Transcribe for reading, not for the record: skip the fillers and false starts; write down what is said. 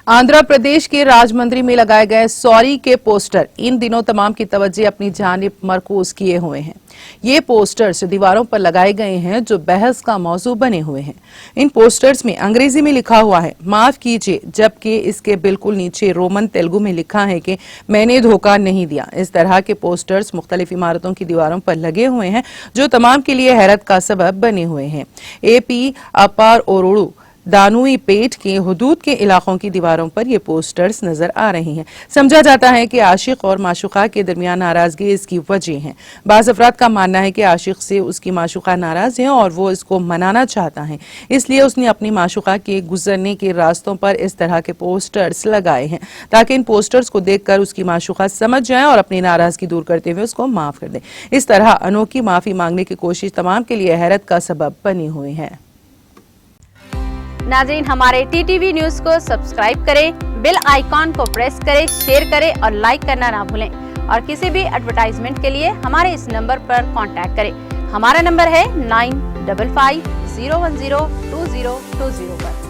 आंध्र प्रदेश के राजमंड्री में लगाए गए सॉरी के पोस्टर इन दिनों तमाम की तवज्जो अपनी जानिब मरकूज किए हुए हैं। ये पोस्टर्स दीवारों पर लगाए गए हैं जो बहस का मौजू बने हुए हैं। इन पोस्टर्स में अंग्रेजी में लिखा हुआ है माफ कीजिए, जबकि इसके बिल्कुल नीचे रोमन तेलुगु में लिखा है कि मैंने धोखा नहीं दिया। इस तरह के पोस्टर्स मुख्तलिफ इमारतों की दीवारों पर लगे हुए हैं जो तमाम के लिए हैरत का सबब बने हुए हैं। एपी अपार ओरोड़ू दानुई पेट के हुदूद के इलाकों की दीवारों पर ये पोस्टर्स नजर आ रही हैं। समझा जाता है कि आशिक और माशुका के दरमियान नाराजगी इसकी वजह है। बाज़ अफराद का मानना है कि आशिक से उसकी माशुका नाराज है और वो इसको मनाना चाहता है, इसलिए उसने अपनी माशुका के गुजरने के रास्तों पर इस तरह के पोस्टर्स लगाए हैं ताकि इन पोस्टर्स को देखकर उसकी माशुका समझ जाए और अपनी नाराजगी दूर करते हुए उसको माफ कर दे। इस तरह अनोखी माफी मांगने की कोशिश तमाम के लिए हैरत का सबब बनी हुई है। नाज़रीन, हमारे टीटीवी न्यूज़ को सब्सक्राइब करें, बेल आइकॉन को प्रेस करें, शेयर करें और लाइक करना ना भूलें। और किसी भी एडवर्टाइजमेंट के लिए हमारे इस नंबर पर कांटेक्ट करें। हमारा नंबर है 9550102020 पर।